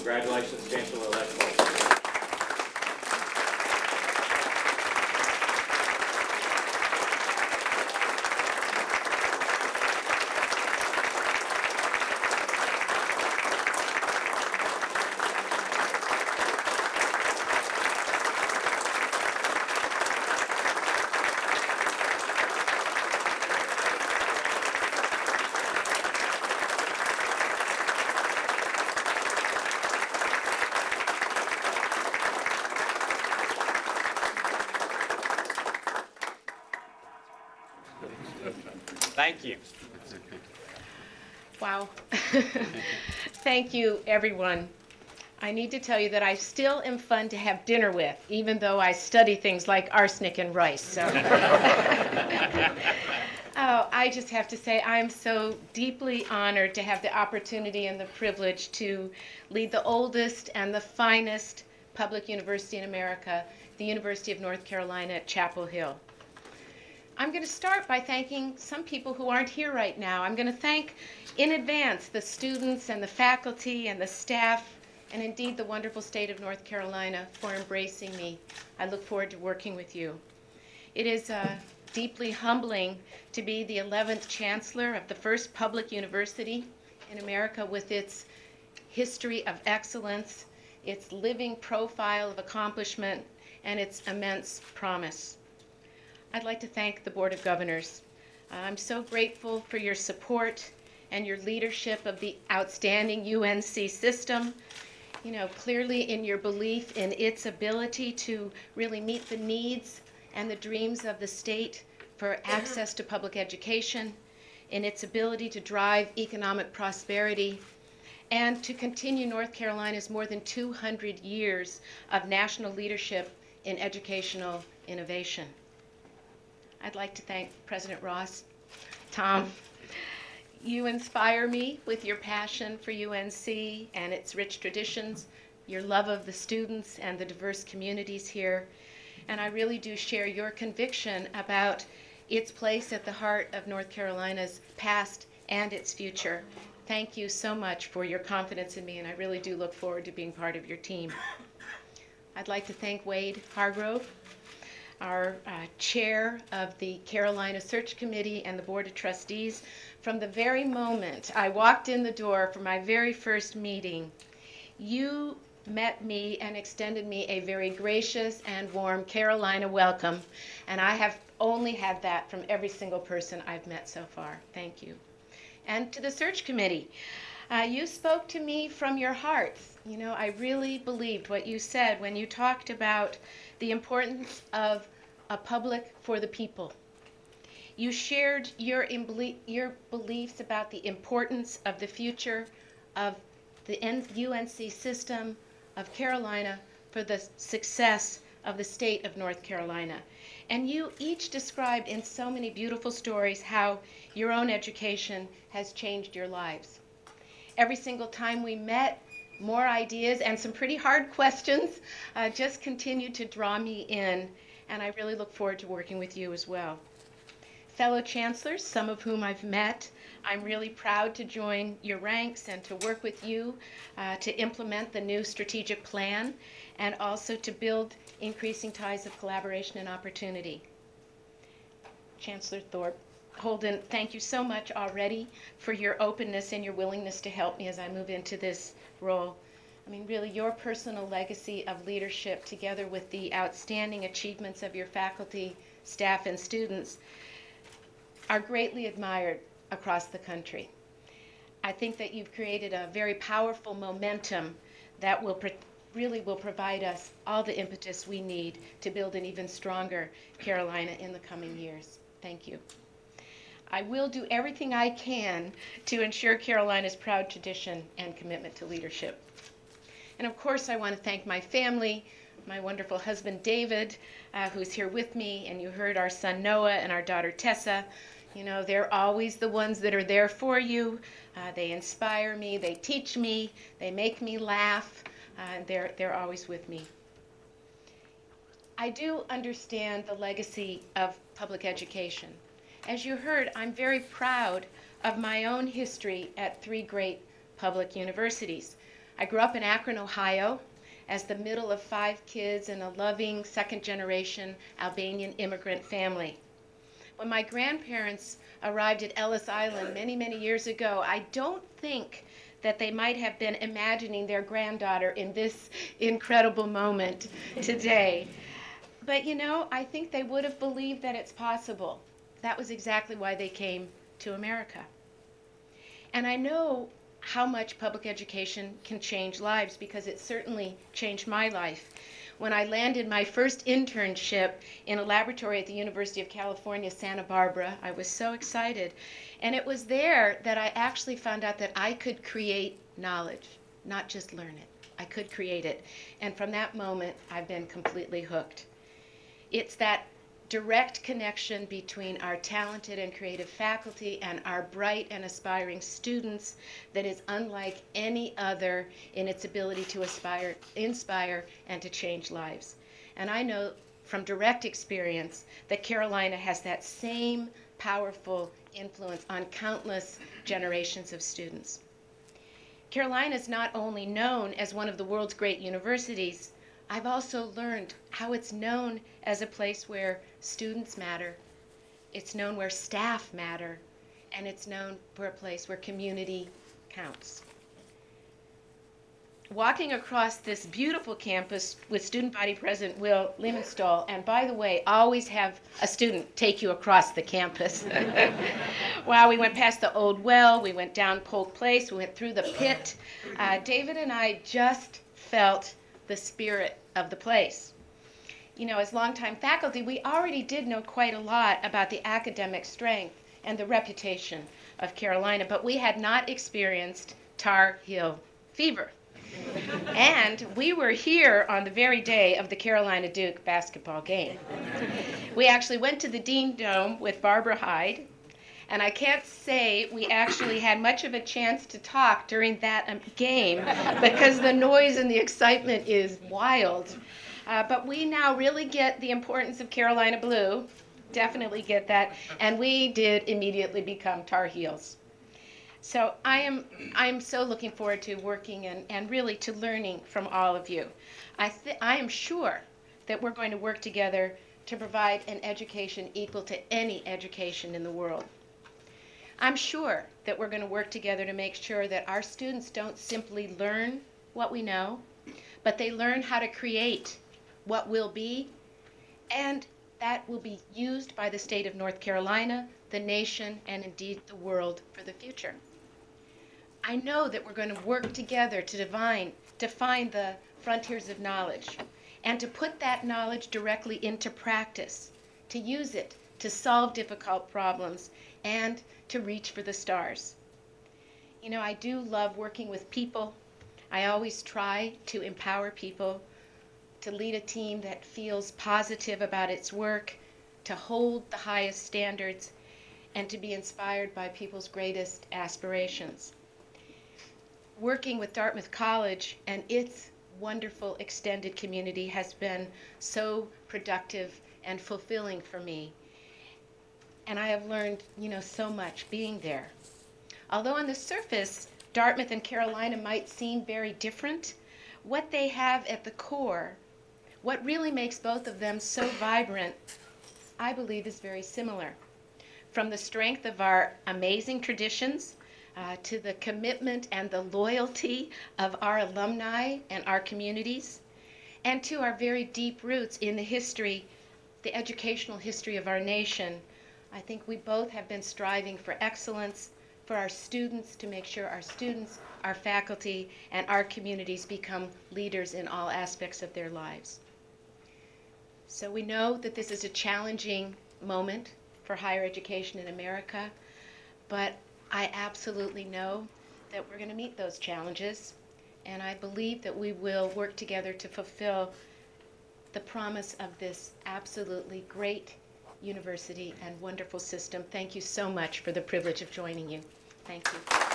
Congratulations, Chancellor-Elect Folt. Thank you. Wow. Thank you, everyone. I need to tell you that I still am fun to have dinner with, even though I study things like arsenic and rice. So. Oh, I just have to say I'm so deeply honored to have the opportunity and the privilege to lead the oldest and the finest public university in America, the University of North Carolina at Chapel Hill. I'm going to start by thanking some people who aren't here right now. I'm going to thank in advance the students and the faculty and the staff and indeed the wonderful state of North Carolina for embracing me. I look forward to working with you. It is deeply humbling to be the 11th chancellor of the first public university in America with its history of excellence, its living profile of accomplishment, and its immense promise. I'd like to thank the Board of Governors. I'm so grateful for your support and your leadership of the outstanding UNC system, clearly in your belief in its ability to really meet the needs and the dreams of the state for access to public education, in its ability to drive economic prosperity, and to continue North Carolina's more than 200 years of national leadership in educational innovation. I'd like to thank President Ross. Tom, you inspire me with your passion for UNC and its rich traditions, your love of the students and the diverse communities here, and I really do share your conviction about its place at the heart of North Carolina's past and its future. Thank you so much for your confidence in me, and I really do look forward to being part of your team. I'd like to thank Wade Hargrove, our chair of the Carolina Search Committee and the Board of Trustees. From the very moment I walked in the door for my very first meeting, you met me and extended me a very gracious and warm Carolina welcome, and I have only had that from every single person I've met so far. Thank you. And to the Search Committee, you spoke to me from your hearts. I really believed what you said when you talked about the importance of a public for the people. You shared your beliefs about the importance of the future of the UNC system of Carolina for the success of the state of North Carolina. And you each described in so many beautiful stories how your own education has changed your lives. Every single time we met, more ideas and some pretty hard questions just continued to draw me in, and I really look forward to working with you as well. Fellow chancellors, some of whom I've met, I'm really proud to join your ranks and to work with you to implement the new strategic plan and also to build increasing ties of collaboration and opportunity. Chancellor Holden, thank you so much already for your openness and your willingness to help me as I move into this role. I mean, really, your personal legacy of leadership together with the outstanding achievements of your faculty, staff, and students are greatly admired across the country. I think that you've created a very powerful momentum that really will provide us all the impetus we need to build an even stronger Carolina in the coming years. Thank you. I will do everything I can to ensure Carolina's proud tradition and commitment to leadership. And of course, I want to thank my family, my wonderful husband David, who's here with me, and you heard our son Noah and our daughter Tessa. They're always the ones that are there for you. They inspire me, they teach me, they make me laugh, and they're always with me. I do understand the legacy of public education. As you heard, I'm very proud of my own history at 3 great public universities. I grew up in Akron, Ohio, as the middle of 5 kids in a loving second-generation Albanian immigrant family. When my grandparents arrived at Ellis Island many, many years ago, I don't think that they might have been imagining their granddaughter in this incredible moment today. But you know, I think they would have believed that it's possible. That was exactly why they came to America. And I know how much public education can change lives, because it certainly changed my life. When I landed my first internship in a laboratory at the University of California, Santa Barbara, I was so excited. And it was there that I actually found out that I could create knowledge, not just learn it. I could create it. And from that moment, I've been completely hooked. It's that direct connection between our talented and creative faculty and our bright and aspiring students that is unlike any other in its ability to inspire, and to change lives. And I know from direct experience that Carolina has that same powerful influence on countless generations of students. Carolina is not only known as one of the world's great universities, I've also learned how it's known as a place where students matter, it's known where staff matter, and it's known for a place where community counts. Walking across this beautiful campus with Student Body President Will Liemenstall, and by the way, always have a student take you across the campus. Wow, we went past the old well, we went down Polk Place, we went through the pit. David and I just felt the spirit of the place. You know, as longtime faculty, we already did know quite a lot about the academic strength and the reputation of Carolina, but we had not experienced Tar Heel fever. And we were here on the very day of the Carolina-Duke basketball game. We actually went to the Dean Dome with Barbara Hyde, and I can't say we actually had much of a chance to talk during that game because the noise and the excitement is wild. But we now really get the importance of Carolina blue, definitely get that, and we did immediately become Tar Heels. So I'm so looking forward to working and really to learning from all of you. I am sure that we're going to work together to provide an education equal to any education in the world. I'm sure that we're going to work together to make sure that our students don't simply learn what we know, but they learn how to create what will be, and that will be used by the state of North Carolina, the nation, and indeed the world for the future. I know that we're going to work together to define the frontiers of knowledge, and to put that knowledge directly into practice, to use it to solve difficult problems, and to reach for the stars. You know, I do love working with people. I always try to empower people, to lead a team that feels positive about its work, to hold the highest standards, and to be inspired by people's greatest aspirations. Working with Dartmouth College and its wonderful extended community has been so productive and fulfilling for me. And I have learned, you know, so much being there. Although on the surface, Dartmouth and Carolina might seem very different, what they have at the core, what really makes both of them so vibrant, I believe is very similar. From the strength of our amazing traditions, to the commitment and the loyalty of our alumni and our communities, and to our very deep roots in the history, the educational history of our nation. I think we both have been striving for excellence for our students, to make sure our students, our faculty, and our communities become leaders in all aspects of their lives. So we know that this is a challenging moment for higher education in America, but I absolutely know that we're going to meet those challenges, and I believe that we will work together to fulfill the promise of this absolutely great university and wonderful system. Thank you so much for the privilege of joining you. Thank you.